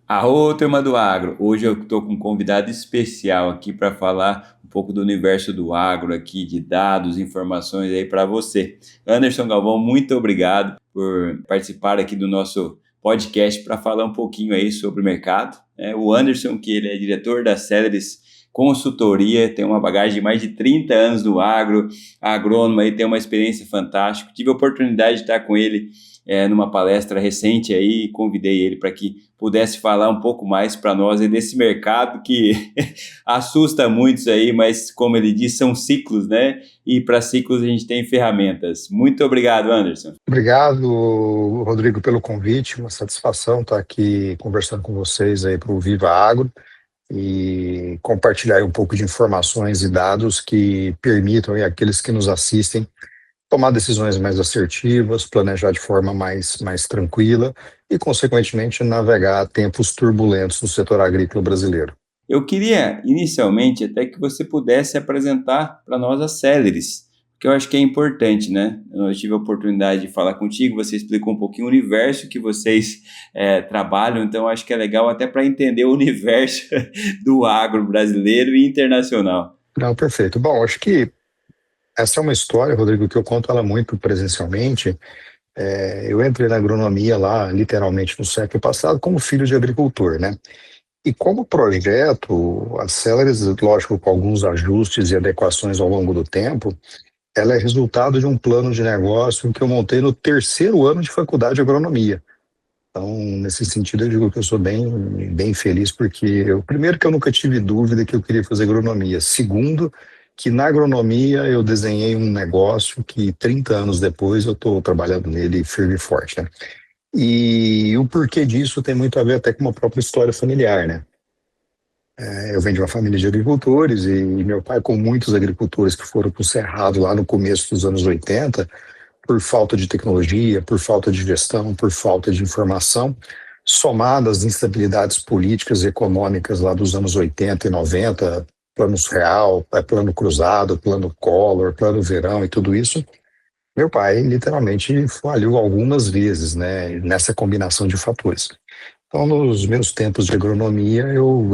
Arô, turma do agro. Hoje eu estou com um convidado especial aqui para falar um pouco do universo do agro aqui, de dados, informações aí para você. Anderson Galvão, muito obrigado por participar aqui do nosso podcast para falar um pouquinho aí sobre o mercado. O Anderson, que ele é diretor da Celeris Consultoria, tem uma bagagem de mais de 30 anos do agro, agrônomo aí, tem uma experiência fantástica. Tive a oportunidade de estar com ele numa palestra recente aí, convidei ele para que pudesse falar um pouco mais para nós aí desse mercado que assusta muitos aí, mas como ele disse, são ciclos, né? E para ciclos a gente tem ferramentas. Muito obrigado, Anderson. Obrigado, Rodrigo, pelo convite. Uma satisfação estar aqui conversando com vocês aí para o Viva Agro e compartilhar aí um pouco de informações e dados que permitam aí àqueles que nos assistem tomar decisões mais assertivas, planejar de forma mais tranquila e, consequentemente, navegar tempos turbulentos no setor agrícola brasileiro. Eu queria, inicialmente, até que você pudesse apresentar para nós a Celeris, que eu acho que é importante, né? Eu tive a oportunidade de falar contigo, você explicou um pouquinho o universo que vocês trabalham, então acho que é legal até para entender o universo do agro brasileiro e internacional. Não, perfeito. Bom, acho que essa é uma história, Rodrigo, que eu conto ela muito presencialmente. Eu entrei na agronomia lá, literalmente, no século passado, como filho de agricultor, né? E como projeto, a Celeris, lógico, com alguns ajustes e adequações ao longo do tempo, ela é resultado de um plano de negócio que eu montei no terceiro ano de faculdade de agronomia. Então, nesse sentido, eu digo que eu sou bem feliz, porque primeiro que eu nunca tive dúvida que eu queria fazer agronomia. Segundo, que na agronomia eu desenhei um negócio que 30 anos depois eu estou trabalhando nele firme e forte, né? E o porquê disso tem muito a ver até com uma própria história familiar, né? Eu venho de uma família de agricultores e meu pai, com muitos agricultores que foram para o Cerrado lá no começo dos anos 80, por falta de tecnologia, por falta de gestão, por falta de informação, somadas às instabilidades políticas e econômicas lá dos anos 80 e 90, planos real, plano cruzado, plano Collor, plano verão e tudo isso, meu pai literalmente faliu algumas vezes, né, nessa combinação de fatores. Então, nos meus tempos de agronomia, eu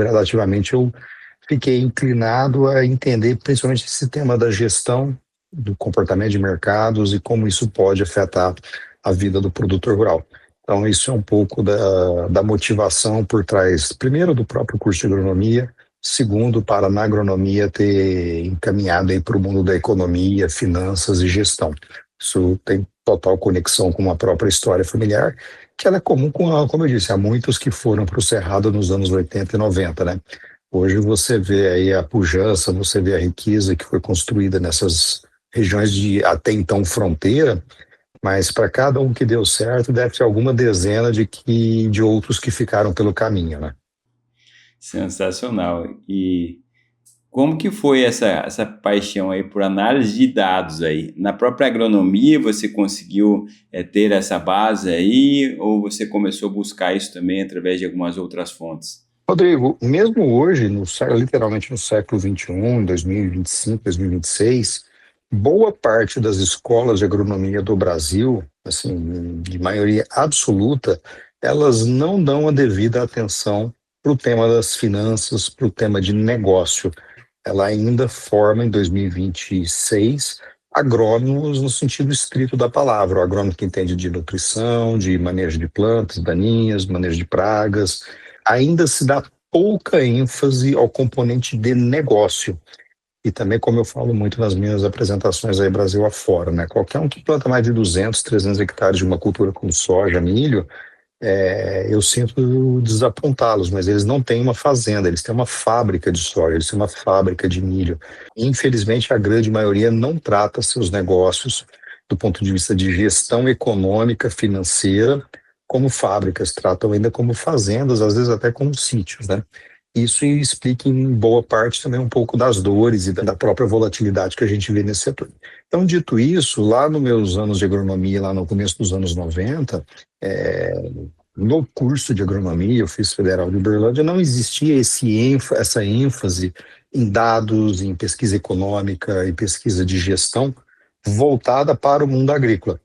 fiquei inclinado a entender principalmente esse tema da gestão do comportamento de mercados e como isso pode afetar a vida do produtor rural. Então, isso é um pouco da motivação por trás, primeiro, do próprio curso de agronomia, segundo, para na agronomia ter encaminhado aí para o mundo da economia, finanças e gestão. Isso tem total conexão com a própria história familiar, que ela é comum, como eu disse, há muitos que foram para o Cerrado nos anos 80 e 90, né? Hoje você vê aí a pujança, você vê a riqueza que foi construída nessas regiões de até então fronteira, mas para cada um que deu certo, deve ter alguma dezena de outros que ficaram pelo caminho, né? Sensacional. E como que foi essa paixão aí por análise de dados aí? Na própria agronomia você conseguiu ter essa base aí ou você começou a buscar isso também através de algumas outras fontes? Rodrigo, mesmo hoje, literalmente no século XXI, 2025, 2026, boa parte das escolas de agronomia do Brasil, assim, de maioria absoluta, elas não dão a devida atenção para o tema das finanças, para o tema de negócio. Ela ainda forma, em 2026, agrônomos no sentido estrito da palavra, o agrônomo que entende de nutrição, de manejo de plantas daninhas, manejo de pragas. Ainda se dá pouca ênfase ao componente de negócio. E também, como eu falo muito nas minhas apresentações aí Brasil afora, né? Qualquer um que planta mais de 200, 300 hectares de uma cultura como soja, milho, eu sinto desapontá-los, mas eles não têm uma fazenda, eles têm uma fábrica de soja, eles têm uma fábrica de milho. Infelizmente, a grande maioria não trata seus negócios do ponto de vista de gestão econômica, financeira, como fábricas, tratam ainda como fazendas, às vezes até como sítios, né? Isso explica em boa parte também um pouco das dores e da própria volatilidade que a gente vê nesse setor. Então, dito isso, lá nos meus anos de agronomia, lá no começo dos anos 90, é, no curso de agronomia, eu fiz Federal de Uberlândia, não existia essa ênfase em dados, em pesquisa econômica e pesquisa de gestão voltada para o mundo agrícola.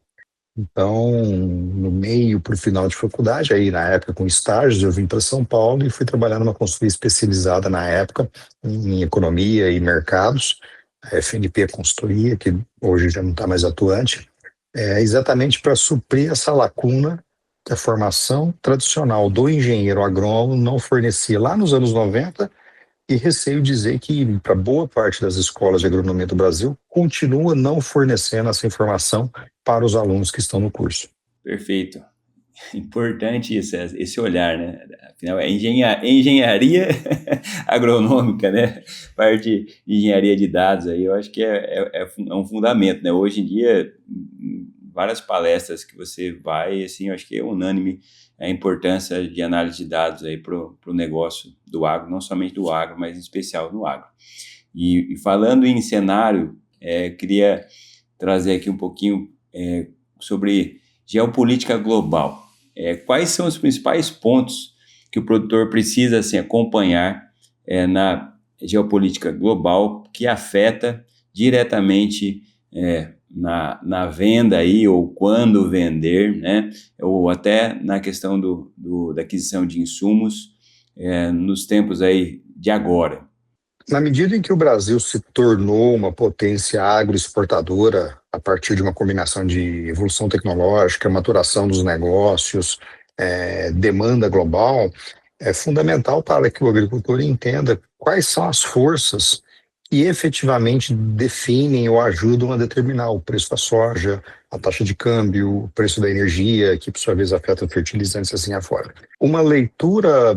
Então, no meio para o final de faculdade, aí na época com estágios, eu vim para São Paulo e fui trabalhar numa consultoria especializada na época em economia e mercados, a FNP Consultoria, que hoje já não está mais atuante, exatamente para suprir essa lacuna que a formação tradicional do engenheiro agrônomo não fornecia lá nos anos 90, e receio dizer que, para boa parte das escolas de agronomia do Brasil, continua não fornecendo essa informação para os alunos que estão no curso. Perfeito. Importante isso, esse olhar, né? Afinal, é engenharia agronômica, né? Parte de engenharia de dados aí, eu acho que é um fundamento, né? Hoje em dia, em várias palestras que você vai, assim, eu acho que é unânime a importância de análise de dados aí para o negócio do agro, não somente do agro, mas em especial do agro. E falando em cenário, queria trazer aqui um pouquinho sobre geopolítica global. Quais são os principais pontos que o produtor precisa assim, acompanhar na geopolítica global que afeta diretamente na venda aí, ou quando vender, né? Ou até na questão da aquisição de insumos nos tempos aí de agora? Na medida em que o Brasil se tornou uma potência agroexportadora a partir de uma combinação de evolução tecnológica, maturação dos negócios, demanda global, é fundamental para que o agricultor entenda quais são as forças que efetivamente definem ou ajudam a determinar o preço da soja, a taxa de câmbio, o preço da energia, que por sua vez afeta fertilizantes assim afora. Uma leitura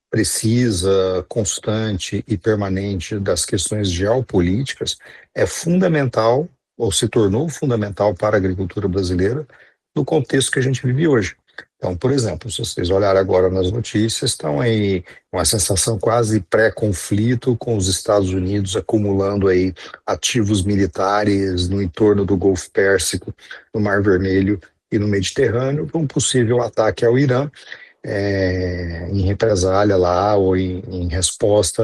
precisa, constante e permanente das questões geopolíticas é fundamental, ou se tornou fundamental para a agricultura brasileira, no contexto que a gente vive hoje. Então, por exemplo, se vocês olharem agora nas notícias, estão aí uma sensação quase pré-conflito, com os Estados Unidos acumulando aí ativos militares no entorno do Golfo Pérsico, no Mar Vermelho e no Mediterrâneo, com um possível ataque ao Irã, em represália lá, ou em resposta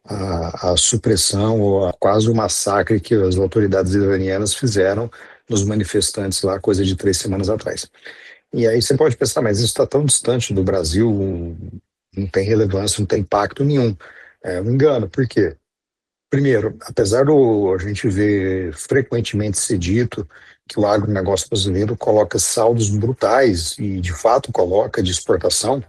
à supressão ou a quase o massacre que as autoridades iranianas fizeram nos manifestantes lá, coisa de 3 semanas atrás. E aí você pode pensar, mas isso está tão distante do Brasil, não tem relevância, não tem impacto nenhum. É um engano, por quê? Primeiro, apesar do a gente ver frequentemente ser dito que o agronegócio brasileiro coloca saldos brutais, e de fato coloca, de exportação.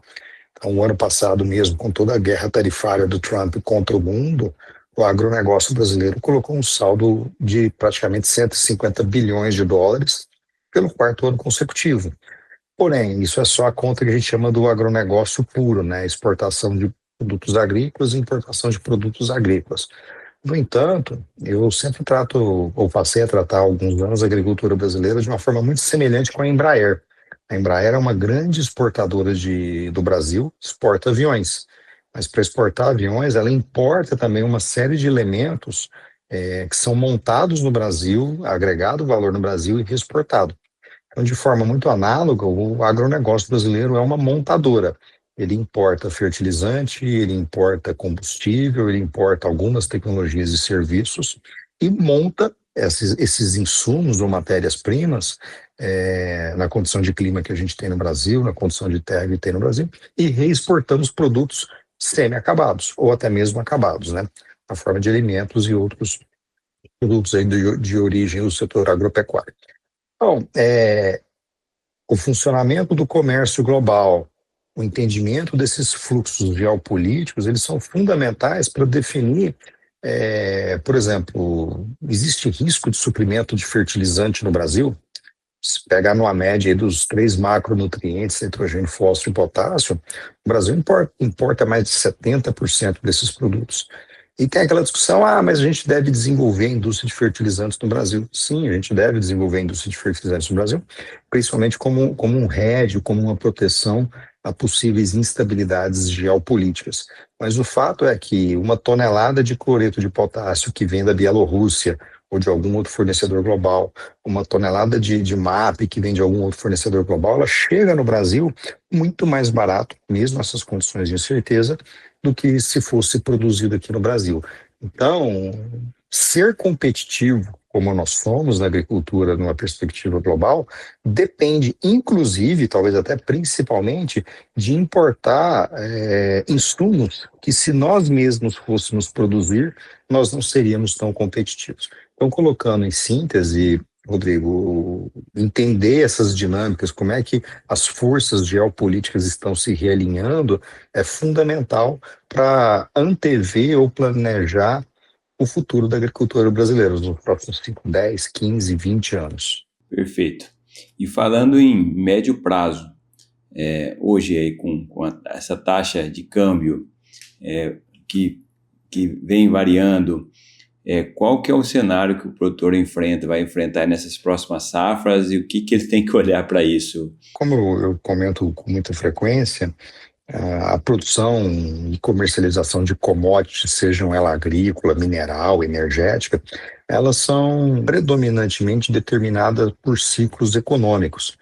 Então, o ano passado mesmo, com toda a guerra tarifária do Trump contra o mundo, o agronegócio brasileiro colocou um saldo de praticamente 150 bilhões de dólares pelo quarto ano consecutivo. Porém, isso é só a conta que a gente chama do agronegócio puro, né? Exportação de produtos agrícolas e importação de produtos agrícolas. No entanto, eu sempre trato, ou passei a tratar há alguns anos, a agricultura brasileira de uma forma muito semelhante com a Embraer. A Embraer é uma grande exportadora do Brasil, exporta aviões. Mas para exportar aviões, ela importa também uma série de elementos que são montados no Brasil, agregado valor no Brasil e exportado. Então, de forma muito análoga, o agronegócio brasileiro é uma montadora. Ele importa fertilizante, ele importa combustível, ele importa algumas tecnologias e serviços e monta esses insumos ou matérias-primas na condição de clima que a gente tem no Brasil, na condição de terra que tem no Brasil, e reexportamos produtos semi-acabados ou até mesmo acabados, né? Na forma de alimentos e outros produtos aí de origem do setor agropecuário. Bom, o funcionamento do comércio global, o entendimento desses fluxos geopolíticos, eles são fundamentais para definir, por exemplo, existe risco de suprimento de fertilizante no Brasil? Se pegar numa média aí dos 3 macronutrientes, nitrogênio, fósforo e potássio, o Brasil importa mais de 70% desses produtos. E tem aquela discussão, mas a gente deve desenvolver a indústria de fertilizantes no Brasil. Sim, a gente deve desenvolver a indústria de fertilizantes no Brasil, principalmente como um rédio, como uma proteção a possíveis instabilidades geopolíticas. Mas o fato é que uma tonelada de cloreto de potássio que vem da Bielorrússia ou de algum outro fornecedor global, uma tonelada de MAP que vem de algum outro fornecedor global, ela chega no Brasil muito mais barato, mesmo essas condições de incerteza, do que se fosse produzido aqui no Brasil. Então, ser competitivo como nós somos na agricultura numa perspectiva global, depende, inclusive, talvez até principalmente, de importar insumos que, se nós mesmos fôssemos produzir, nós não seríamos tão competitivos. Então, colocando em síntese, Rodrigo, entender essas dinâmicas, como é que as forças geopolíticas estão se realinhando, é fundamental para antever ou planejar o futuro da agricultura brasileira nos próximos 5, 10, 15, 20 anos. Perfeito. E falando em médio prazo, hoje aí com essa taxa de câmbio que, que vem variando, qual que é o cenário que o produtor vai enfrentar nessas próximas safras e o que ele tem que olhar para isso? Como eu comento com muita frequência, a produção e comercialização de commodities, sejam ela agrícola, mineral, energética, elas são predominantemente determinadas por ciclos econômicos.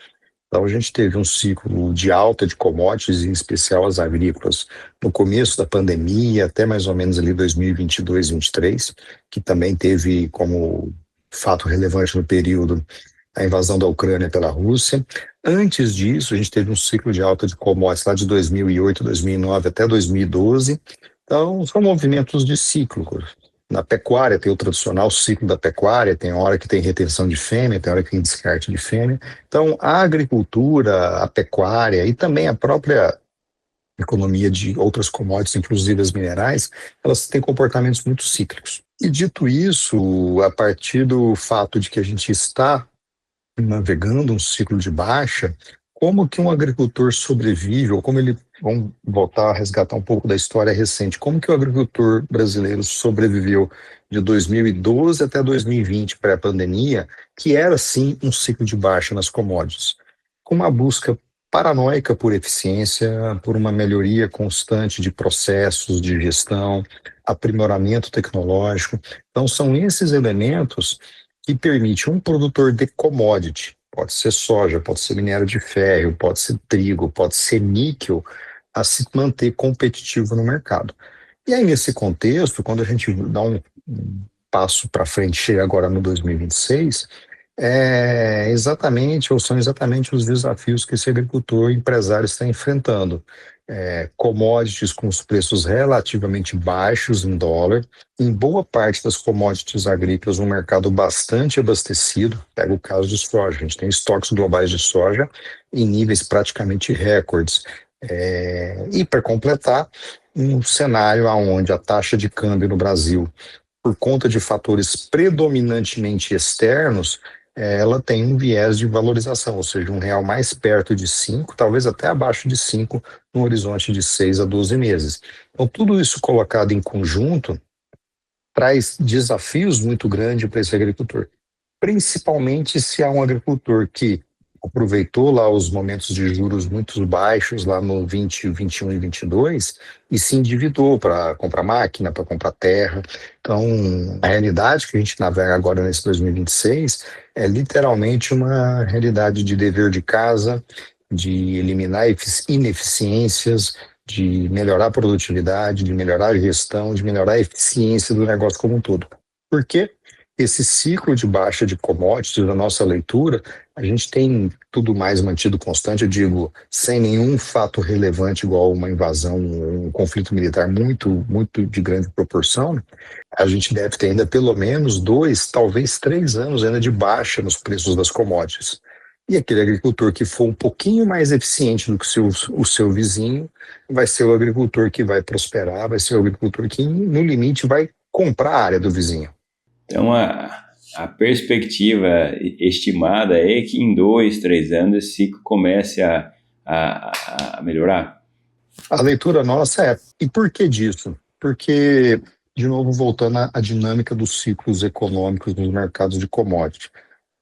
Então, a gente teve um ciclo de alta de commodities, em especial as agrícolas, no começo da pandemia, até mais ou menos ali 2022, 2023, que também teve como fato relevante no período a invasão da Ucrânia pela Rússia. Antes disso, a gente teve um ciclo de alta de commodities lá de 2008, 2009 até 2012. Então, são movimentos de ciclo. Na pecuária tem o tradicional ciclo da pecuária, tem hora que tem retenção de fêmea, tem hora que tem descarte de fêmea. Então, a agricultura, a pecuária e também a própria economia de outras commodities, inclusive as minerais, elas têm comportamentos muito cíclicos. E dito isso, a partir do fato de que a gente está navegando um ciclo de baixa, como que um agricultor sobrevive, ou como ele, vamos voltar a resgatar um pouco da história recente, como que o agricultor brasileiro sobreviveu de 2012 até 2020, pré-pandemia, que era sim um ciclo de baixa nas commodities, com uma busca paranoica por eficiência, por uma melhoria constante de processos, de gestão, aprimoramento tecnológico. Então, são esses elementos que permite um produtor de commodity, pode ser soja, pode ser minério de ferro, pode ser trigo, pode ser níquel, a se manter competitivo no mercado. E aí, nesse contexto, quando a gente dá um passo para frente, chega agora no 2026, são exatamente os desafios que esse agricultor empresário está enfrentando. Commodities com os preços relativamente baixos em dólar, em boa parte das commodities agrícolas, um mercado bastante abastecido. Pega o caso de soja, a gente tem estoques globais de soja em níveis praticamente recordes. E para completar, um cenário onde a taxa de câmbio no Brasil, por conta de fatores predominantemente externos, ela tem um viés de valorização, ou seja, um real mais perto de 5, talvez até abaixo de 5, no horizonte de 6 a 12 meses. Então, tudo isso colocado em conjunto traz desafios muito grandes para esse agricultor, principalmente se há um agricultor que aproveitou lá os momentos de juros muito baixos lá no 20, 21 e 22 e se endividou para comprar máquina, para comprar terra. Então, a realidade que a gente navega agora nesse 2026 é literalmente uma realidade de dever de casa, de eliminar ineficiências, de melhorar a produtividade, de melhorar a gestão, de melhorar a eficiência do negócio como um todo. Por quê? Esse ciclo de baixa de commodities, da nossa leitura, a gente tem tudo mais mantido constante, eu digo, sem nenhum fato relevante igual uma invasão, um conflito militar muito, muito de grande proporção, a gente deve ter ainda pelo menos 2, talvez 3 anos ainda de baixa nos preços das commodities. E aquele agricultor que for um pouquinho mais eficiente do que o seu vizinho, vai ser o agricultor que vai prosperar, vai ser o agricultor que, no limite, vai comprar a área do vizinho. Então, a perspectiva estimada é que em 2, 3 anos esse ciclo comece a melhorar? A leitura nossa e por que disso? Porque, de novo, voltando à dinâmica dos ciclos econômicos nos mercados de commodity.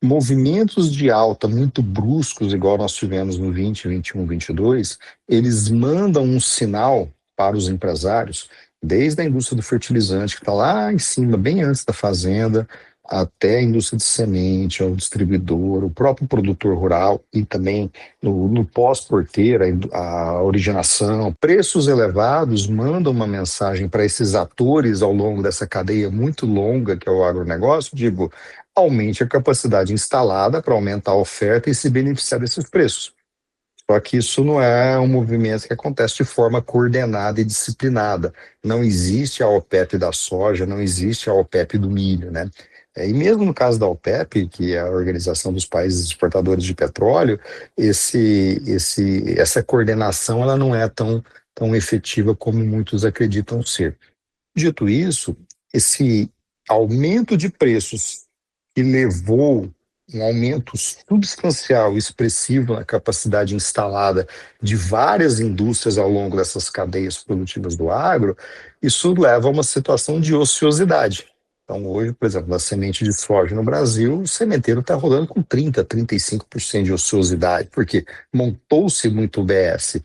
Movimentos de alta muito bruscos, igual nós tivemos no 20, 21, 22, eles mandam um sinal para os empresários, desde a indústria do fertilizante, que está lá em cima, bem antes da fazenda, até a indústria de semente, ao distribuidor, o próprio produtor rural e também no pós-porteira, a originação. Preços elevados mandam uma mensagem para esses atores ao longo dessa cadeia muito longa que é o agronegócio, digo, aumente a capacidade instalada para aumentar a oferta e se beneficiar desses preços. Só que isso não é um movimento que acontece de forma coordenada e disciplinada. Não existe a OPEP da soja, não existe a OPEP do milho, né? E mesmo no caso da OPEP, que é a Organização dos Países Exportadores de Petróleo, essa coordenação ela não é tão efetiva como muitos acreditam ser. Dito isso, esse aumento de preços que levou um aumento substancial e expressivo na capacidade instalada de várias indústrias ao longo dessas cadeias produtivas do agro, isso leva a uma situação de ociosidade. Então, hoje, por exemplo, na semente de soja no Brasil, o sementeiro está rodando com 30%, 35% de ociosidade, porque montou-se muito UBS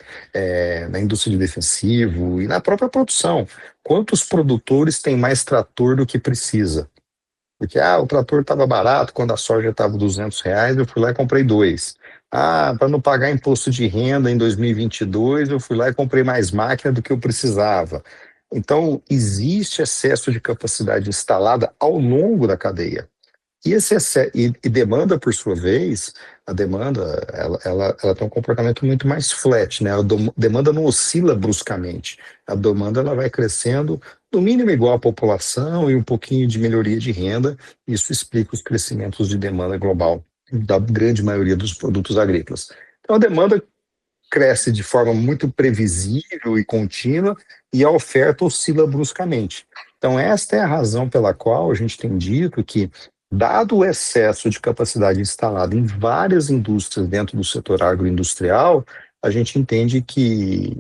na indústria de defensivo e na própria produção. Quantos produtores têm mais trator do que precisa? Porque, o trator estava barato quando a soja estava R$ 200, eu fui lá e comprei dois. Para não pagar imposto de renda em 2022, eu fui lá e comprei mais máquina do que eu precisava. Então, existe excesso de capacidade instalada ao longo da cadeia. E demanda, por sua vez, a demanda, ela tem um comportamento muito mais flat, né? Demanda não oscila bruscamente. A demanda, ela vai crescendo, no mínimo igual à população e um pouquinho de melhoria de renda. Isso explica os crescimentos de demanda global da grande maioria dos produtos agrícolas. Então, a demanda cresce de forma muito previsível e contínua e a oferta oscila bruscamente. Então, esta é a razão pela qual a gente tem dito que, dado o excesso de capacidade instalada em várias indústrias dentro do setor agroindustrial, a gente entende que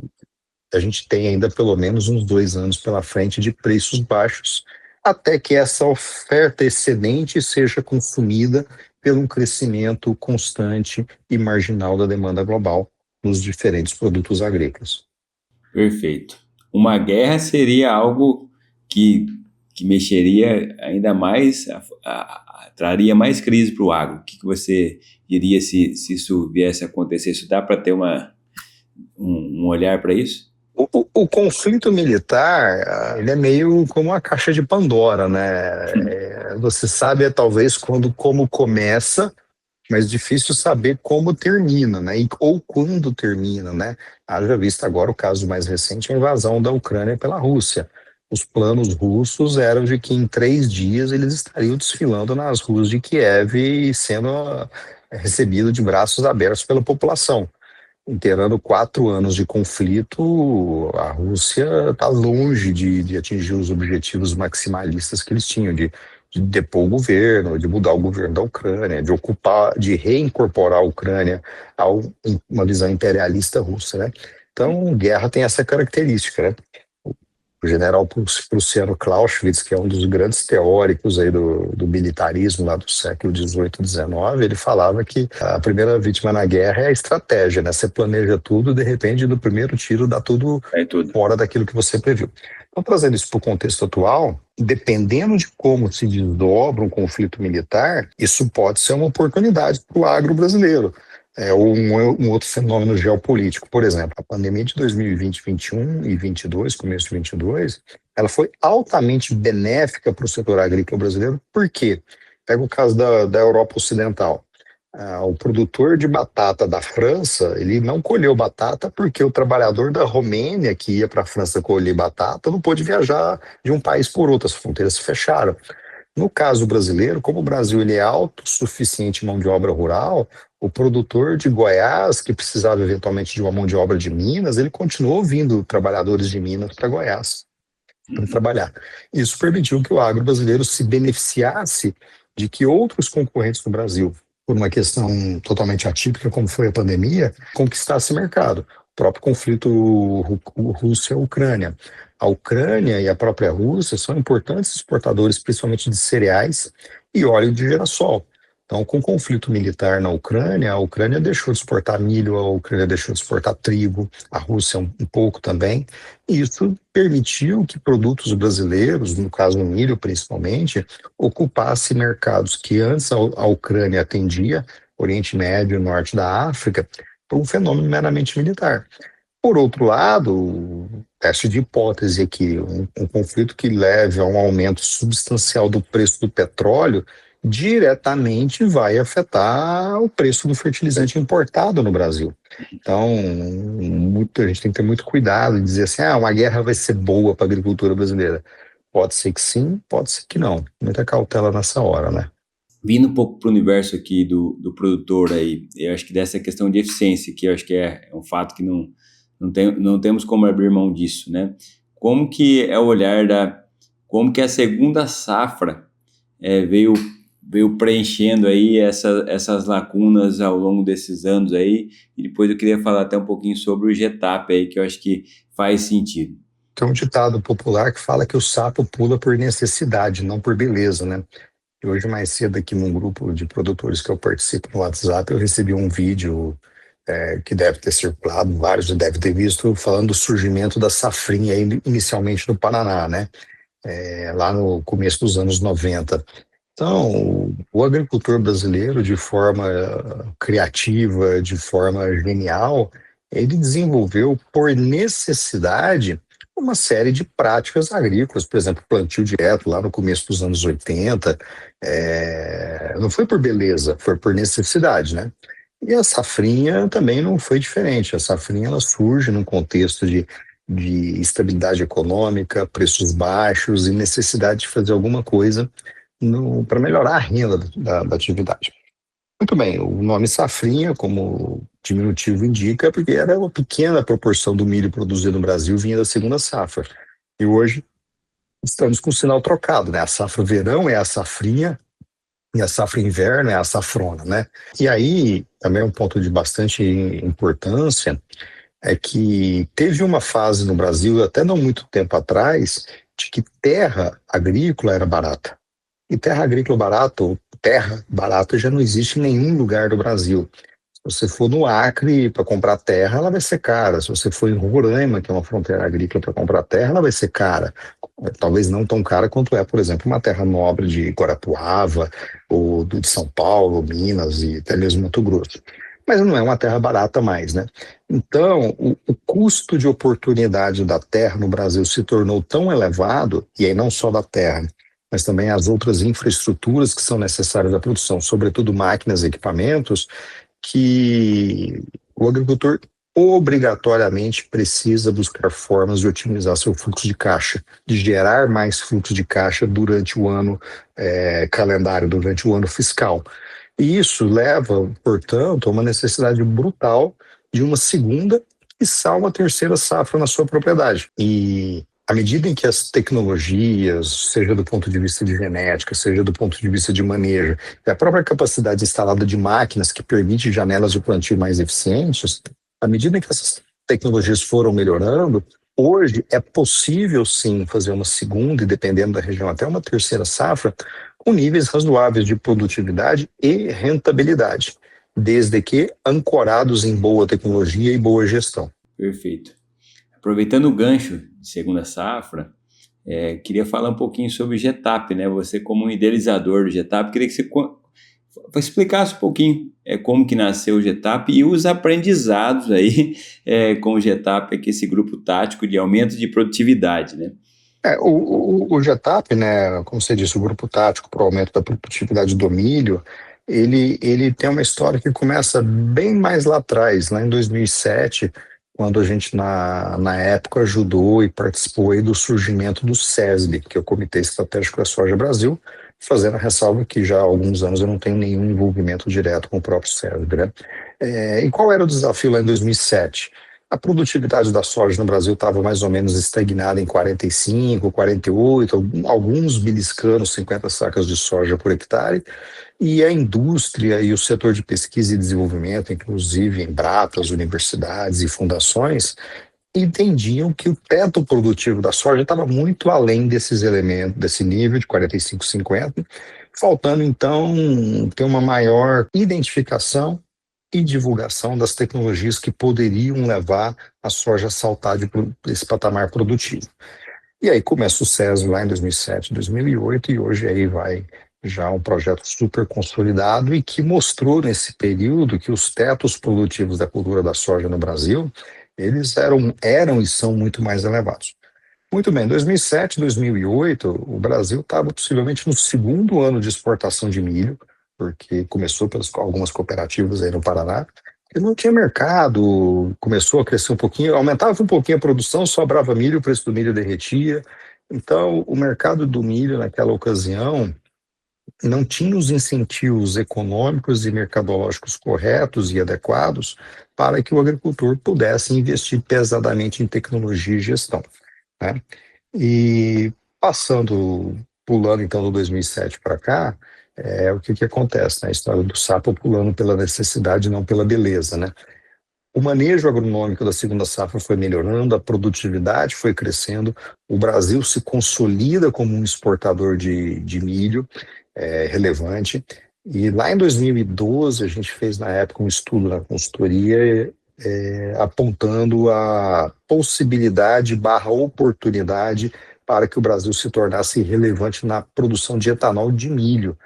a gente tem ainda pelo menos uns 2 anos pela frente de preços baixos, até que essa oferta excedente seja consumida pelo um crescimento constante e marginal da demanda global nos diferentes produtos agrícolas. Perfeito. Uma guerra seria algo que, que mexeria ainda mais, traria mais crise para o agro. O que você diria se isso viesse a acontecer? Isso dá para ter um olhar para isso? O conflito militar, ele é meio como uma caixa de Pandora, né? Você sabe, talvez, como começa, mas difícil saber como termina, né? Ou quando termina, né? Haja vista agora o caso mais recente, a invasão da Ucrânia pela Rússia. Os planos russos eram de que em 3 dias eles estariam desfilando nas ruas de Kiev e sendo recebido de braços abertos pela população. Inteirando 4 anos de conflito, a Rússia está longe de atingir os objetivos maximalistas que eles tinham, de depor o governo, de mudar o governo da Ucrânia, de ocupar, de reincorporar a Ucrânia a uma visão imperialista russa, né? Então, guerra tem essa característica, né? O general Prussiano Clausewitz, que é um dos grandes teóricos aí do militarismo lá do século XVIII, XIX, ele falava que a primeira vítima na guerra é a estratégia, né? Você planeja tudo, de repente, no primeiro tiro dá tudo É tudo. fora daquilo que você previu. Então, trazendo isso para o contexto atual, dependendo de como se desdobra um conflito militar, isso pode ser uma oportunidade para o agro brasileiro. Ou um outro fenômeno geopolítico. Por exemplo, a pandemia de 2020, 21 e 22, começo de 22, ela foi altamente benéfica para o setor agrícola brasileiro. Por quê? Pega o caso da Europa Ocidental. O produtor de batata da França, ele não colheu batata porque o trabalhador da Romênia, que ia para a França colher batata, não pôde viajar de um país por outro, as fronteiras se fecharam. No caso brasileiro, como o Brasil ele é autossuficiente em mão de obra rural, o produtor de Goiás, que precisava eventualmente de uma mão de obra de Minas, ele continuou vindo trabalhadores de Minas para Goiás para trabalhar. Isso permitiu que o agro brasileiro se beneficiasse de que outros concorrentes do Brasil, por uma questão totalmente atípica, como foi a pandemia, conquistasse mercado. O próprio conflito Rússia-Ucrânia. A Ucrânia e a própria Rússia são importantes exportadores, principalmente de cereais e óleo de girassol. Então, com o conflito militar na Ucrânia, a Ucrânia deixou de exportar milho, a Ucrânia deixou de exportar trigo, a Rússia um pouco também, e isso permitiu que produtos brasileiros, no caso o milho principalmente, ocupassem mercados que antes a Ucrânia atendia, Oriente Médio e Norte da África, por um fenômeno meramente militar. Por outro lado, teste de hipótese aqui, um conflito que leve a um aumento substancial do preço do petróleo diretamente vai afetar o preço do fertilizante importado no Brasil. Então, a gente tem que ter muito cuidado e dizer assim, uma guerra vai ser boa para a agricultura brasileira. Pode ser que sim, pode ser que não. Muita cautela nessa hora, né? Vindo um pouco para o universo aqui do produtor aí, eu acho que dessa questão de eficiência, que eu acho que é um fato que não temos como abrir mão disso, né? Como que é o olhar como que a segunda safra veio preenchendo aí essas lacunas ao longo desses anos aí, e depois eu queria falar até um pouquinho sobre o Getap aí, que eu acho que faz sentido. Tem um ditado popular que fala que o sapo pula por necessidade, não por beleza, né? E hoje, mais cedo, aqui num grupo de produtores que eu participo no WhatsApp, eu recebi um vídeo que deve ter circulado, vários já devem ter visto, falando do surgimento da safrinha, inicialmente no Paraná, né? Lá no começo dos anos 90. Então, o agricultor brasileiro, de forma criativa, de forma genial, ele desenvolveu, por necessidade, uma série de práticas agrícolas, por exemplo, plantio direto lá no começo dos anos 80, não foi por beleza, foi por necessidade, né? E a safrinha também não foi diferente. A safrinha ela surge num contexto de estabilidade econômica, preços baixos e necessidade de fazer alguma coisa para melhorar a renda da atividade. Muito bem, o nome safrinha, como o diminutivo indica, é porque era uma pequena proporção do milho produzido no Brasil vinha da segunda safra. E hoje estamos com o sinal trocado, né? A safra verão é a safrinha e a safra inverno é a safrona, né? E aí, também um ponto de bastante importância é que teve uma fase no Brasil, até não muito tempo atrás, de que terra agrícola era barata. E terra agrícola barata, ou terra barata, já não existe em nenhum lugar do Brasil. Se você for no Acre para comprar terra, ela vai ser cara. Se você for em Roraima, que é uma fronteira agrícola, para comprar terra, ela vai ser cara. Talvez não tão cara quanto é, por exemplo, uma terra nobre de Guarapuava, ou de São Paulo, Minas e até mesmo Mato Grosso. Mas não é uma terra barata mais, né? Então, o custo de oportunidade da terra no Brasil se tornou tão elevado, e aí não só da terra, mas também as outras infraestruturas que são necessárias à produção, sobretudo máquinas e equipamentos, que o agricultor obrigatoriamente precisa buscar formas de otimizar seu fluxo de caixa, de gerar mais fluxo de caixa durante o ano calendário, durante o ano fiscal. E isso leva, portanto, a uma necessidade brutal de uma segunda e uma terceira safra na sua propriedade. E à medida em que as tecnologias, seja do ponto de vista de genética, seja do ponto de vista de manejo, e a própria capacidade instalada de máquinas que permite janelas de plantio mais eficientes, à medida em que essas tecnologias foram melhorando, hoje é possível sim fazer uma segunda e, dependendo da região, até uma terceira safra, com níveis razoáveis de produtividade e rentabilidade, desde que ancorados em boa tecnologia e boa gestão. Perfeito. Aproveitando o gancho de segunda safra, queria falar um pouquinho sobre o Getap, né? Você como um idealizador do Getap, queria que você explicasse um pouquinho como que nasceu o Getap e os aprendizados aí com o Getap, que é esse grupo tático de aumento de produtividade, né? O Getap, né, como você disse, o grupo tático para o aumento da produtividade do milho, ele tem uma história que começa bem mais lá atrás, lá em 2007, quando a gente, na época, ajudou e participou aí do surgimento do SESB, que é o Comitê Estratégico da Soja Brasil, fazendo a ressalva que já há alguns anos eu não tenho nenhum envolvimento direto com o próprio SESB, né? E qual era o desafio lá em 2007? A produtividade da soja no Brasil estava mais ou menos estagnada em 45, 48, alguns beliscando 50 sacas de soja por hectare, e a indústria e o setor de pesquisa e desenvolvimento, inclusive Embratas, universidades e fundações, entendiam que o teto produtivo da soja estava muito além desses elementos, desse nível de 45, 50, faltando então ter uma maior identificação e divulgação das tecnologias que poderiam levar a soja a saltar desse patamar produtivo. E aí começa o SESB lá em 2007, 2008, e hoje aí vai já um projeto super consolidado e que mostrou nesse período que os tetos produtivos da cultura da soja no Brasil, eles eram e são muito mais elevados. Muito bem, 2007, 2008, o Brasil estava possivelmente no segundo ano de exportação de milho, porque começou pelas algumas cooperativas aí no Paraná, e não tinha mercado, começou a crescer um pouquinho, aumentava um pouquinho a produção, sobrava milho, o preço do milho derretia. Então, o mercado do milho naquela ocasião não tinha os incentivos econômicos e mercadológicos corretos e adequados para que o agricultor pudesse investir pesadamente em tecnologia e gestão, né? E pulando então do 2007 para cá, o que que acontece, né? A história do sapo pulando pela necessidade, não pela beleza, né? O manejo agronômico da segunda safra foi melhorando, a produtividade foi crescendo, o Brasil se consolida como um exportador de milho relevante. E lá em 2012, a gente fez, na época, um estudo na consultoria apontando a possibilidade barra oportunidade para que o Brasil se tornasse relevante na produção de etanol de milho.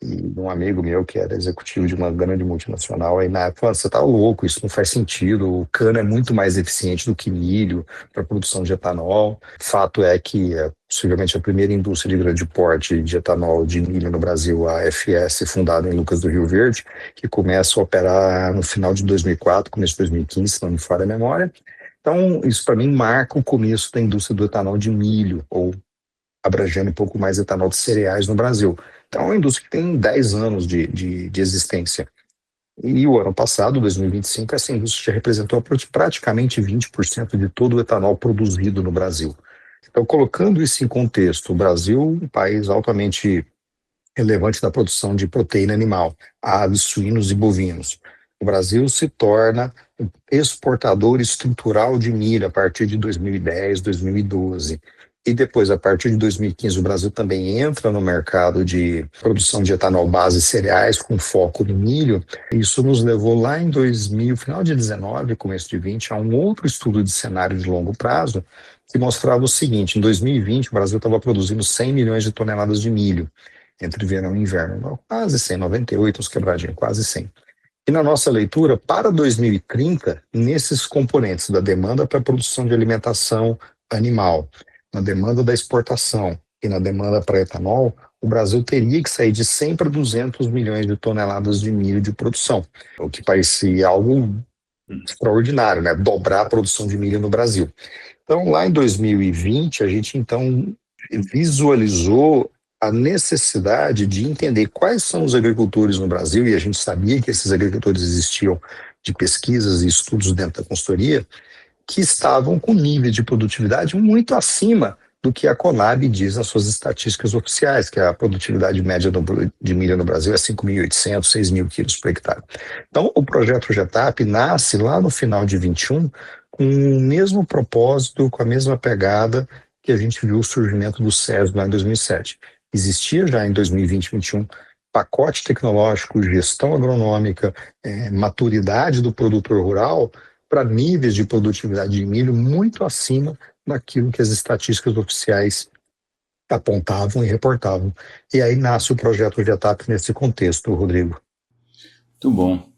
E um amigo meu que era executivo de uma grande multinacional, aí na época falou, você tá louco, isso não faz sentido, o cana é muito mais eficiente do que milho para a produção de etanol. Fato é que possivelmente a primeira indústria de grande porte de etanol de milho no Brasil, a FS, fundada em Lucas do Rio Verde, que começa a operar no final de 2004, começo de 2015, se não me falha a memória. Então, isso para mim marca o começo da indústria do etanol de milho, ou abrangendo um pouco mais etanol de cereais no Brasil. Então, é uma indústria que tem 10 anos de existência. E o ano passado, 2025, essa indústria já representou praticamente 20% de todo o etanol produzido no Brasil. Então, colocando isso em contexto, o Brasil é um país altamente relevante na produção de proteína animal, aves, suínos e bovinos. O Brasil se torna um exportador estrutural de milho a partir de 2010, 2012. E depois, a partir de 2015, o Brasil também entra no mercado de produção de etanol base cereais, com foco no milho. Isso nos levou lá em 2000, final de 19, começo de 20, a um outro estudo de cenário de longo prazo, que mostrava o seguinte: em 2020, o Brasil estava produzindo 100 milhões de toneladas de milho, entre verão e inverno, quase 100, 98, uns quebradinhos, quase 100. E na nossa leitura, para 2030, nesses componentes da demanda para a produção de alimentação animal, na demanda da exportação e na demanda para etanol, o Brasil teria que sair de 100 para 200 milhões de toneladas de milho de produção, o que parecia algo extraordinário, né? Dobrar a produção de milho no Brasil. Então, lá em 2020, a gente então visualizou a necessidade de entender quais são os agricultores no Brasil, e a gente sabia que esses agricultores existiam de pesquisas e estudos dentro da consultoria, que estavam com nível de produtividade muito acima do que a Conab diz nas suas estatísticas oficiais, que a produtividade média de milho no Brasil é 5.800, 6.000 quilos por hectare. Então, o projeto GETAP nasce lá no final de 21 com o mesmo propósito, com a mesma pegada que a gente viu o surgimento do SES lá em 2007. Existia já em 2020, 2021, pacote tecnológico, gestão agronômica, maturidade do produtor rural para níveis de produtividade de milho muito acima daquilo que as estatísticas oficiais apontavam e reportavam. E aí nasce o projeto GETAP nesse contexto, Rodrigo. Muito bom.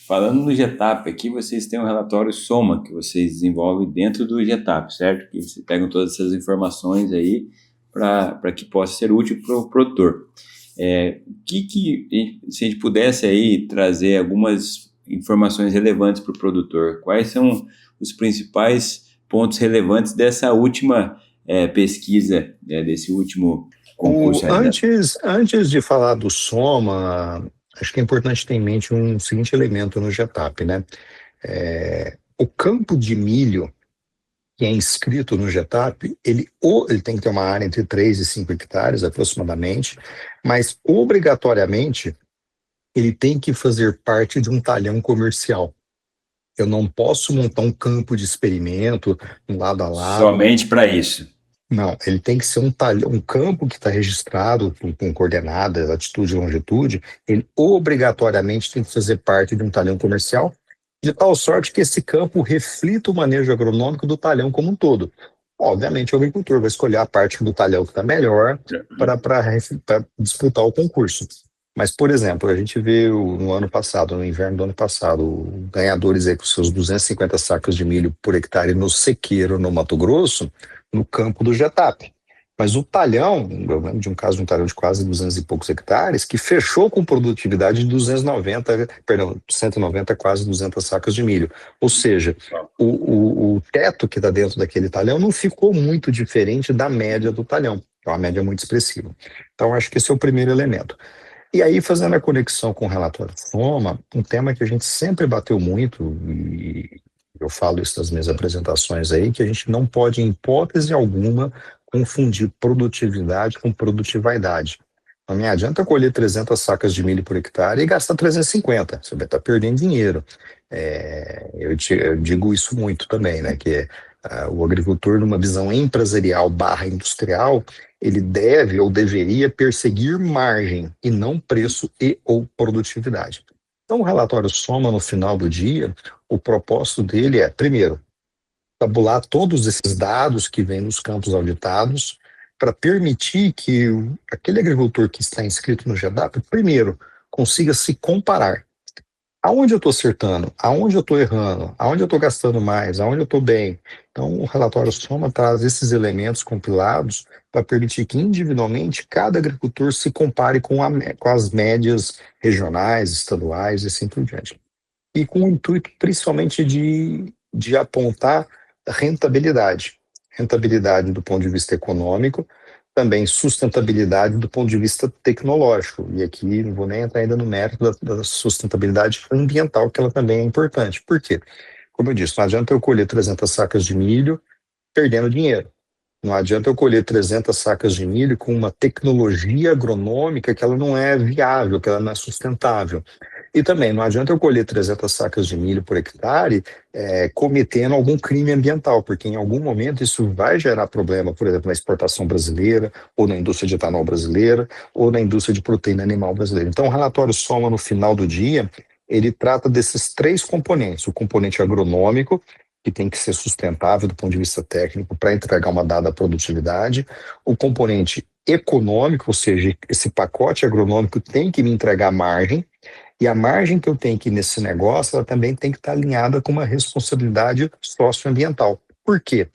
Falando no GETAP, aqui vocês têm um relatório SOMA que vocês desenvolvem dentro do GETAP, certo? Que vocês pegam todas essas informações aí para que possa ser útil para o produtor. Se a gente pudesse aí trazer algumas informações relevantes para o produtor, quais são os principais pontos relevantes dessa última pesquisa, desse último concurso? Antes de falar do SOMA, acho que é importante ter em mente um seguinte elemento no GETAP, né? O campo de milho que é inscrito no GETAP, ele tem que ter uma área entre 3 e 5 hectares, aproximadamente, mas obrigatoriamente ele tem que fazer parte de um talhão comercial. Eu não posso montar um campo de experimento, um lado a lado. Somente para isso. Não, ele tem que ser um campo que está registrado com coordenadas, latitude e longitude, ele obrigatoriamente tem que fazer parte de um talhão comercial, de tal sorte que esse campo reflita o manejo agronômico do talhão como um todo. Obviamente, o agricultor vai escolher a parte do talhão que está melhor para disputar o concurso. Mas, por exemplo, a gente vê no ano passado, no inverno do ano passado, ganhadores aí com seus 250 sacas de milho por hectare no sequeiro, no Mato Grosso, no campo do Getap. Mas o talhão, eu lembro de um caso de um talhão de quase 200 e poucos hectares, que fechou com produtividade de 290, perdão, 190, quase 200 sacas de milho. Ou seja, o teto que está dentro daquele talhão não ficou muito diferente da média do talhão, que é uma média muito expressiva. Então, acho que esse é o primeiro elemento. E aí, fazendo a conexão com o relatório Soma, um tema que a gente sempre bateu muito, e eu falo isso nas minhas apresentações aí, que a gente não pode, em hipótese alguma, confundir produtividade com produtividade. Não me adianta colher 300 sacas de milho por hectare e gastar 350, você vai estar perdendo dinheiro. Eu digo isso muito também, né, que o agricultor, numa visão empresarial barra industrial, ele deve ou deveria perseguir margem e não preço e ou produtividade. Então, o relatório Soma, no final do dia, o propósito dele é, primeiro, tabular todos esses dados que vêm nos campos auditados para permitir que aquele agricultor que está inscrito no GEDAP, primeiro, consiga se comparar. Aonde eu estou acertando? Aonde eu estou errando? Aonde eu estou gastando mais? Aonde eu estou bem? Então, o relatório Soma traz esses elementos compilados para permitir que, individualmente, cada agricultor se compare com as médias regionais, estaduais e assim por diante. E com o intuito, principalmente, de apontar rentabilidade. Rentabilidade do ponto de vista econômico, também sustentabilidade do ponto de vista tecnológico. E aqui não vou nem entrar ainda no mérito da sustentabilidade ambiental, que ela também é importante. Por quê? Como eu disse, não adianta eu colher 300 sacas de milho perdendo dinheiro. Não adianta eu colher 300 sacas de milho com uma tecnologia agronômica que ela não é viável, que ela não é sustentável. E também não adianta eu colher 300 sacas de milho por hectare cometendo algum crime ambiental, porque em algum momento isso vai gerar problema, por exemplo, na exportação brasileira, ou na indústria de etanol brasileira, ou na indústria de proteína animal brasileira. Então, o relatório Soma, no final do dia, ele trata desses três componentes: o componente agronômico, que tem que ser sustentável do ponto de vista técnico para entregar uma dada produtividade, o componente econômico, ou seja, esse pacote agronômico tem que me entregar margem, e a margem que eu tenho aqui nesse negócio, ela também tem que estar alinhada com uma responsabilidade socioambiental. Por quê?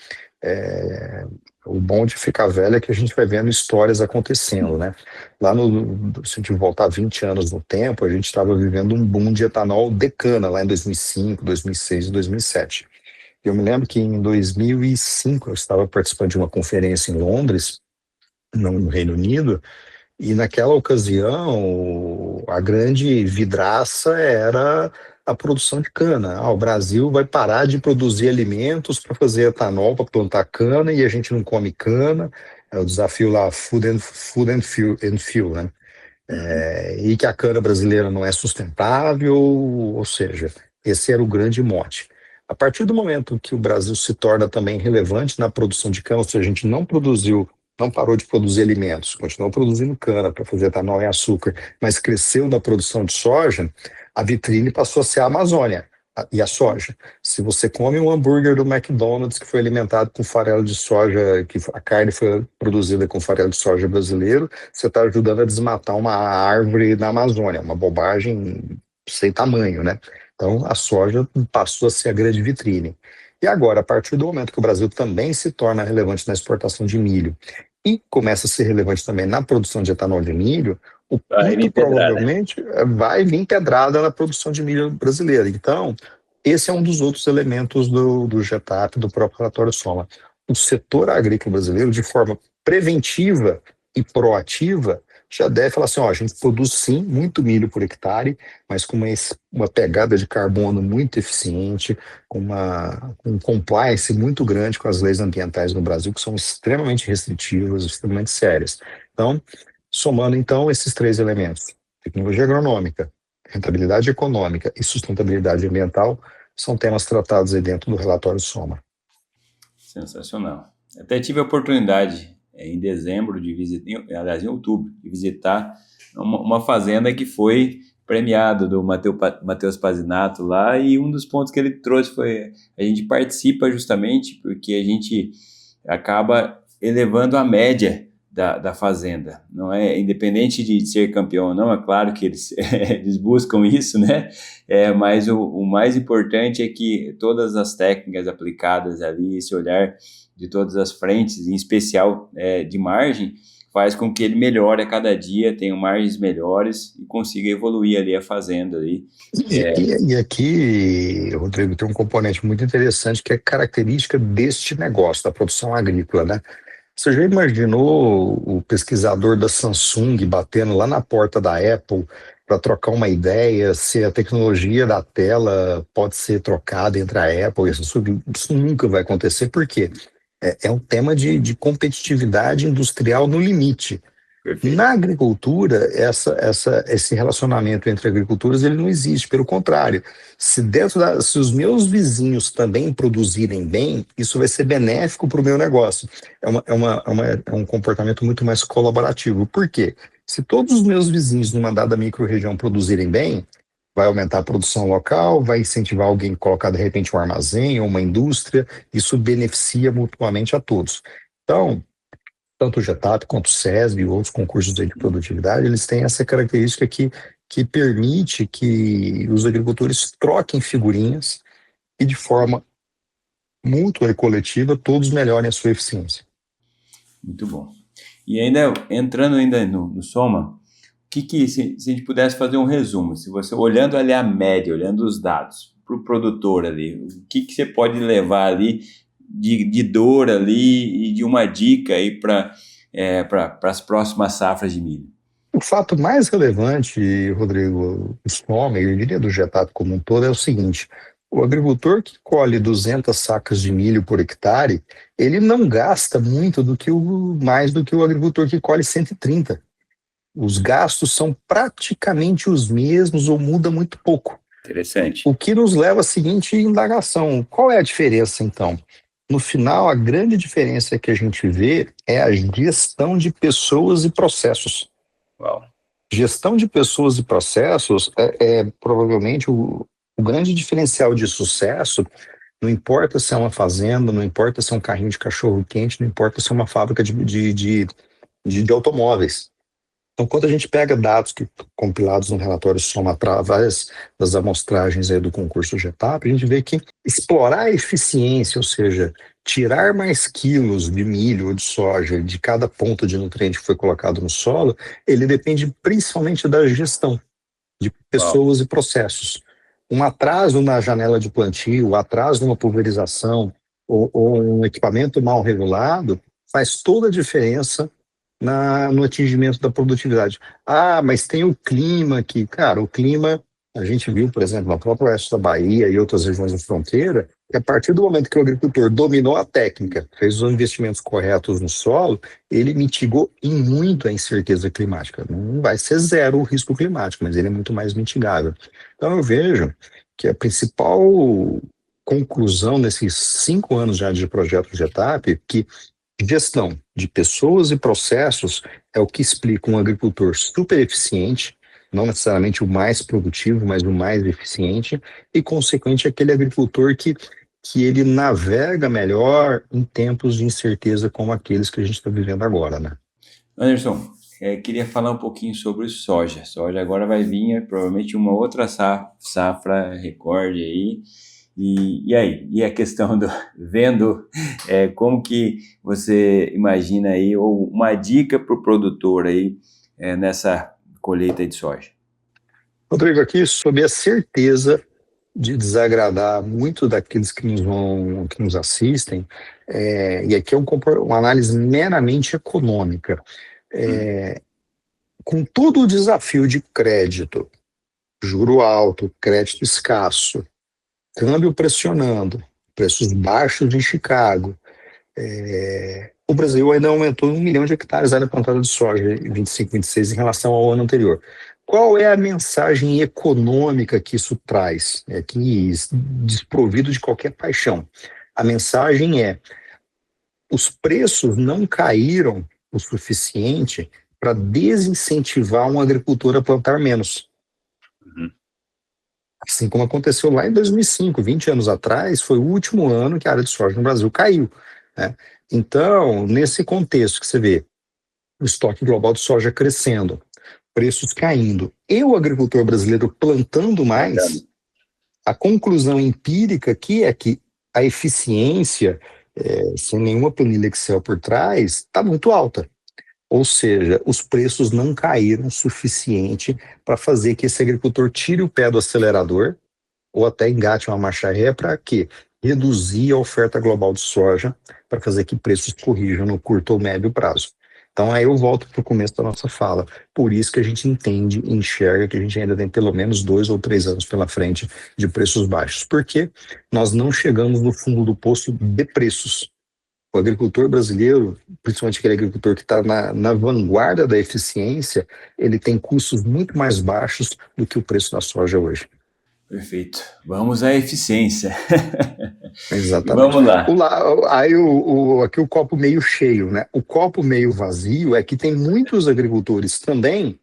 É, o bom de ficar velho é que a gente vai vendo histórias acontecendo, né? Se a gente voltar 20 anos no tempo, a gente estava vivendo um boom de etanol de cana, lá em 2005, 2006 e 2007. Eu me lembro que em 2005 eu estava participando de uma conferência em Londres, no Reino Unido, e naquela ocasião a grande vidraça era a produção de cana. O Brasil vai parar de produzir alimentos para fazer etanol, para plantar cana, e a gente não come cana. É o desafio lá, food and fuel, né? E que a cana brasileira não é sustentável, ou seja, esse era o grande mote. A partir do momento que o Brasil se torna também relevante na produção de cana, ou seja, a gente não produziu, não parou de produzir alimentos, continuou produzindo cana para fazer etanol e açúcar, mas cresceu na produção de soja, a vitrine passou a ser a Amazônia e a soja. Se você come um hambúrguer do McDonald's que foi alimentado com farelo de soja, que a carne foi produzida com farelo de soja brasileiro, você está ajudando a desmatar uma árvore na Amazônia, uma bobagem sem tamanho, né? Então, a soja passou a ser a grande vitrine. E agora, a partir do momento que o Brasil também se torna relevante na exportação de milho e começa a ser relevante também na produção de etanol de milho, Vai muito vir pedrada. provavelmente vai vir pedrada na produção de milho brasileira. Então, esse é um dos outros elementos do GETAP, do próprio relatório Soma. O setor agrícola brasileiro, de forma preventiva e proativa, já deve falar assim: ó, a gente produz sim muito milho por hectare, mas com uma pegada de carbono muito eficiente, com um compliance muito grande com as leis ambientais no Brasil, que são extremamente restritivas, extremamente sérias. Então, somando então esses três elementos: tecnologia agronômica, rentabilidade econômica e sustentabilidade ambiental, são temas tratados aí dentro do relatório Soma. Sensacional. Até tive a oportunidade em dezembro de visitar, aliás, em outubro, de visitar uma fazenda que foi premiado do Matheus Pazinato lá, e um dos pontos que ele trouxe foi: a gente participa justamente porque a gente acaba elevando a média da fazenda, não é? Independente de ser campeão ou não, é claro que eles, eles buscam isso, né? Mas o mais importante é que todas as técnicas aplicadas ali, esse olhar de todas as frentes, em especial de margem, faz com que ele melhore a cada dia, tenha margens melhores e consiga evoluir ali a fazenda ali. E aqui, Rodrigo, tem um componente muito interessante que é característica deste negócio, da produção agrícola, né? Você já imaginou o pesquisador da Samsung batendo lá na porta da Apple para trocar uma ideia se a tecnologia da tela pode ser trocada entre a Apple e a Samsung? Isso nunca vai acontecer, por quê? É um tema de competitividade industrial no limite. Perfeito. Na agricultura, esse relacionamento entre agriculturas ele não existe, pelo contrário. Se os meus vizinhos também produzirem bem, isso vai ser benéfico para o meu negócio. É um comportamento muito mais colaborativo. Por quê? Se todos os meus vizinhos numa dada micro-região produzirem bem, vai aumentar a produção local, vai incentivar alguém a colocar de repente um armazém ou uma indústria, isso beneficia mutuamente a todos. Então, tanto o GETAP quanto o SESB e outros concursos de produtividade, eles têm essa característica que permite que os agricultores troquem figurinhas e de forma mútua e coletiva todos melhorem a sua eficiência. Muito bom. E ainda, entrando ainda no Soma, se a gente pudesse fazer um resumo, se você, olhando ali a média, olhando os dados, para o produtor ali, o que você pode levar ali de dor ali e de uma dica aí para as próximas safras de milho? O fato mais relevante, Rodrigo, do homem, eu diria do GETAP como um todo, é o seguinte: o agricultor que colhe 200 sacas de milho por hectare, ele não gasta muito mais do que o agricultor que colhe 130. Os gastos são praticamente os mesmos ou muda muito pouco. Interessante. O que nos leva à seguinte indagação: qual é a diferença então? No final, a grande diferença que a gente vê é a gestão de pessoas e processos. Uau. Gestão de pessoas e processos é provavelmente o grande diferencial de sucesso. Não importa se é uma fazenda, não importa se é um carrinho de cachorro-quente, não importa se é uma fábrica de automóveis. Então, quando a gente pega dados compilados no relatório Soma através das amostragens aí do concurso GETAP, a gente vê que explorar a eficiência, ou seja, tirar mais quilos de milho ou de soja de cada ponto de nutriente que foi colocado no solo, ele depende principalmente da gestão de pessoas e processos. Um atraso na janela de plantio, um atraso numa pulverização ou um equipamento mal regulado faz toda a diferença no atingimento da produtividade. Ah, mas tem o clima aqui. Cara, o clima, a gente viu, por exemplo, no próprio oeste da Bahia e outras regiões da fronteira, que a partir do momento que o agricultor dominou a técnica, fez os investimentos corretos no solo, ele mitigou em muito a incerteza climática. Não vai ser zero o risco climático, mas ele é muito mais mitigável. Então eu vejo que a principal conclusão nesses 5 anos já de projeto GETAP, que gestão de pessoas e processos é o que explica um agricultor super eficiente, não necessariamente o mais produtivo, mas o mais eficiente, e, consequente, aquele agricultor que ele navega melhor em tempos de incerteza como aqueles que a gente está vivendo agora, né? Anderson, queria falar um pouquinho sobre soja. Soja agora vai vir provavelmente uma outra safra recorde aí. E aí? E a questão vendo como que você imagina aí, ou uma dica para o produtor aí nessa colheita de soja? Rodrigo, aqui sob a certeza de desagradar muito daqueles que nos assistem, e aqui é uma análise meramente econômica. Com todo o desafio de crédito, juro alto, crédito escasso, câmbio pressionando, preços baixos em Chicago, o Brasil ainda aumentou 1 milhão de hectares da área plantada de soja em 25, 26 em relação ao ano anterior. Qual é a mensagem econômica que isso traz? É que desprovido de qualquer paixão. A mensagem é: os preços não caíram o suficiente para desincentivar um agricultor a plantar menos. Assim como aconteceu lá em 2005, 20 anos atrás, foi o último ano que a área de soja no Brasil caiu, né? Então, nesse contexto que você vê, o estoque global de soja crescendo, preços caindo, e o agricultor brasileiro plantando mais, a conclusão empírica aqui é que a eficiência, sem nenhuma planilha Excel por trás, está muito alta. Ou seja, os preços não caíram o suficiente para fazer que esse agricultor tire o pé do acelerador ou até engate uma marcha ré para quê? Reduzir a oferta global de soja para fazer que preços corrijam no curto ou médio prazo. Então, aí eu volto para o começo da nossa fala. Por isso que a gente entende e enxerga que a gente ainda tem pelo menos 2 ou 3 anos pela frente de preços baixos. Porque nós não chegamos no fundo do poço de preços. O agricultor brasileiro, principalmente aquele agricultor que está na vanguarda da eficiência, ele tem custos muito mais baixos do que o preço da soja hoje. Perfeito. Vamos à eficiência. E Exatamente. vamos lá. Aqui o copo meio cheio, né? O copo meio vazio é que tem muitos agricultores também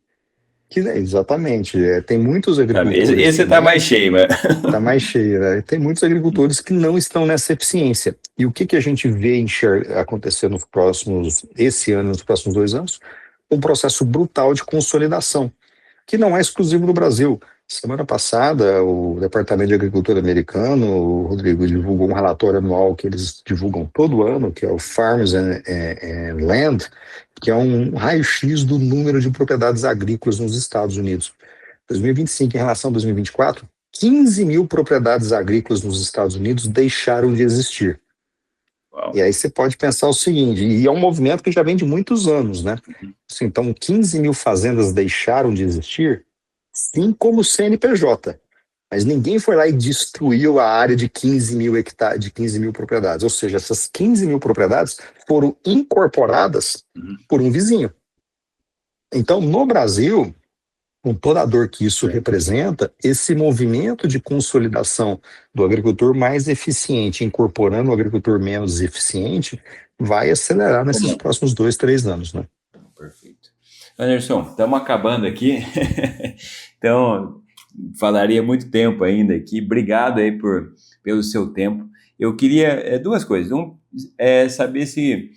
que, né, exatamente, tem muitos agricultores Esse está mais cheio, mas... Está mais cheio, né? Tem muitos agricultores que não estão nessa eficiência. E o que a gente vê acontecer esse ano, nos próximos 2 anos? Um processo brutal de consolidação, que não é exclusivo do Brasil. Semana passada, o Departamento de Agricultura americano, o Rodrigo, divulgou um relatório anual que eles divulgam todo ano, que é o Farms and Land, que é um raio-x do número de propriedades agrícolas nos Estados Unidos. 2025 em relação a 2024, 15 mil propriedades agrícolas nos Estados Unidos deixaram de existir. Uau. E aí você pode pensar o seguinte, e é um movimento que já vem de muitos anos, né? Assim, então, 15 mil fazendas deixaram de existir, sim, como CNPJ. Mas ninguém foi lá e destruiu a área de 15 mil hectares, de 15 mil propriedades. Ou seja, essas 15 mil propriedades foram incorporadas por um vizinho. Então, no Brasil, com toda a dor que isso representa, esse movimento de consolidação do agricultor mais eficiente, incorporando o agricultor menos eficiente, vai acelerar nesses próximos 2, 3 anos, né? Perfeito. Anderson, estamos acabando aqui, então falaria muito tempo ainda aqui. Obrigado aí pelo seu tempo. Eu queria 2 coisas. Saber se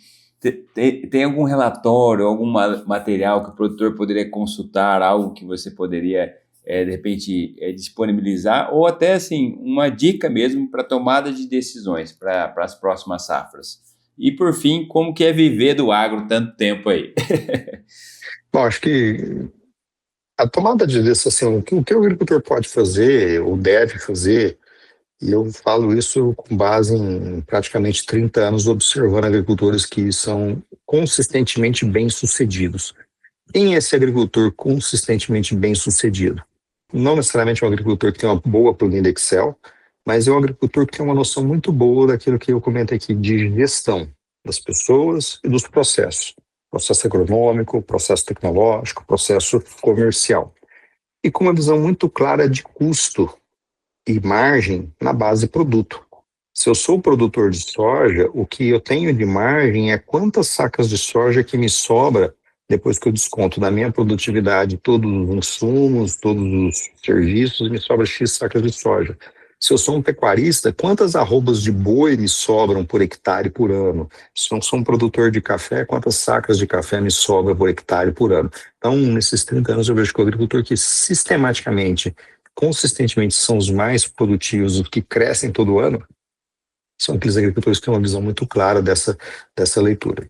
tem algum relatório, algum material que o produtor poderia consultar, algo que você poderia, de repente, disponibilizar, ou até, assim, uma dica mesmo para tomada de decisões para as próximas safras. E, por fim, como que é viver do agro tanto tempo aí? Bom, acho que a tomada de decisão, assim, o que o agricultor pode fazer, ou deve fazer, e eu falo isso com base em praticamente 30 anos observando agricultores que são consistentemente bem-sucedidos. Quem é esse agricultor consistentemente bem-sucedido? Não necessariamente um agricultor que tem uma boa planilha Excel, mas é um agricultor que tem uma noção muito boa daquilo que eu comentei aqui, de gestão das pessoas e dos processos. Processo agronômico, processo tecnológico, processo comercial. E com uma visão muito clara de custo e margem na base produto. Se eu sou produtor de soja, o que eu tenho de margem é quantas sacas de soja que me sobra depois que eu desconto da minha produtividade todos os insumos, todos os serviços, me sobra X sacas de soja. Se eu sou um pecuarista, quantas arrobas de boi me sobram por hectare por ano? Se eu sou um produtor de café, quantas sacas de café me sobram por hectare por ano? Então, nesses 30 anos, eu vejo que o agricultor que sistematicamente, consistentemente, são os mais produtivos, os que crescem todo ano, são aqueles agricultores que têm uma visão muito clara dessa leitura.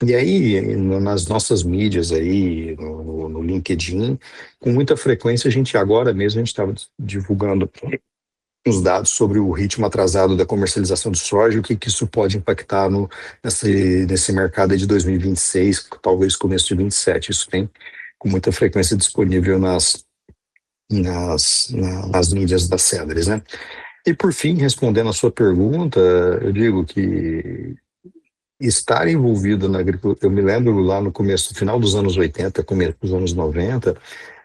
E aí, nas nossas mídias aí, no LinkedIn, com muita frequência, agora mesmo, a gente estava divulgando os dados sobre o ritmo atrasado da comercialização de soja e o que isso pode impactar nesse mercado aí de 2026, talvez começo de 27. Isso tem com muita frequência disponível nas mídias da Cedres, né? E por fim, respondendo a sua pergunta, eu digo que estar envolvido na agricultura, eu me lembro lá no final dos anos 80, começo dos anos 90,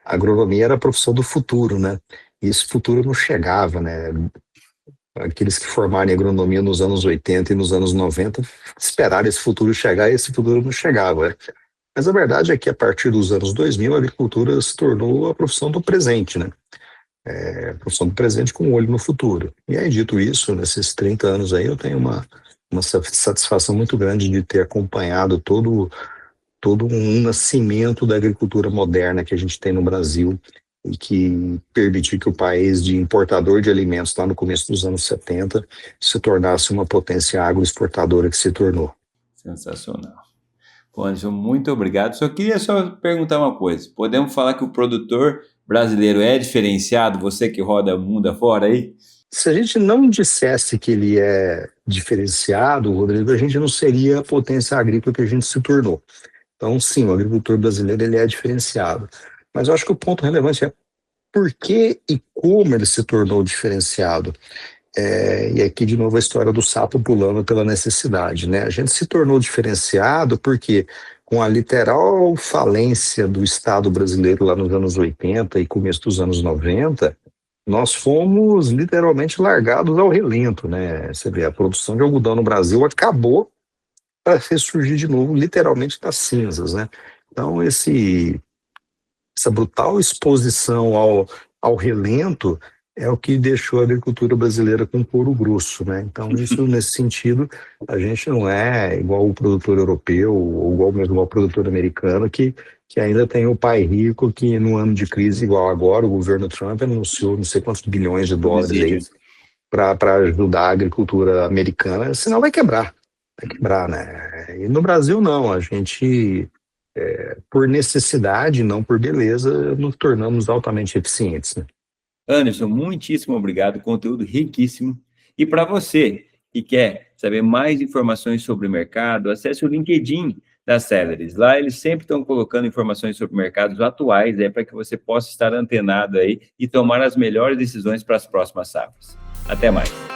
a agronomia era a profissão do futuro, né? E esse futuro não chegava, né? Aqueles que formaram em agronomia nos anos 80 e nos anos 90 esperaram esse futuro chegar e esse futuro não chegava, né? Mas a verdade é que a partir dos anos 2000 a agricultura se tornou a profissão do presente, né? A profissão do presente com o olho no futuro. E aí, dito isso, nesses 30 anos aí eu tenho uma satisfação muito grande de ter acompanhado todo todo um nascimento da agricultura moderna que a gente tem no Brasil e que permitiu que o país de importador de alimentos lá no começo dos anos 70 se tornasse uma potência agroexportadora que se tornou. Sensacional. Pô, Anderson, muito obrigado. Só queria perguntar uma coisa. Podemos falar que o produtor brasileiro é diferenciado? Você que roda o mundo afora aí? Se a gente não dissesse que ele é diferenciado, Rodrigo, a gente não seria a potência agrícola que a gente se tornou. Então, sim, o agricultor brasileiro ele é diferenciado. Mas eu acho que o ponto relevante é por que e como ele se tornou diferenciado. E aqui, de novo, a história do sapo pulando pela necessidade, né? A gente se tornou diferenciado porque, com a literal falência do Estado brasileiro lá nos anos 80 e começo dos anos 90, nós fomos literalmente largados ao relento, né? Você vê, a produção de algodão no Brasil acabou para ressurgir de novo, literalmente das cinzas, né? Então, essa brutal exposição ao relento é o que deixou a agricultura brasileira com couro grosso, né? Então, isso, nesse sentido, a gente não é igual o produtor europeu ou igual mesmo ao produtor americano, que ainda tem o pai rico que, no ano de crise igual agora, o governo Trump anunciou não sei quantos bilhões de dólares aí para ajudar a agricultura americana, senão vai quebrar, né? E no Brasil, não, a gente por necessidade, não por beleza, nos tornamos altamente eficientes, né? Anderson, muitíssimo obrigado, conteúdo riquíssimo. E para você que quer saber mais informações sobre o mercado, acesse o LinkedIn da Celeris. Lá eles sempre estão colocando informações sobre mercados atuais, para que você possa estar antenado aí e tomar as melhores decisões para as próximas safras. Até mais.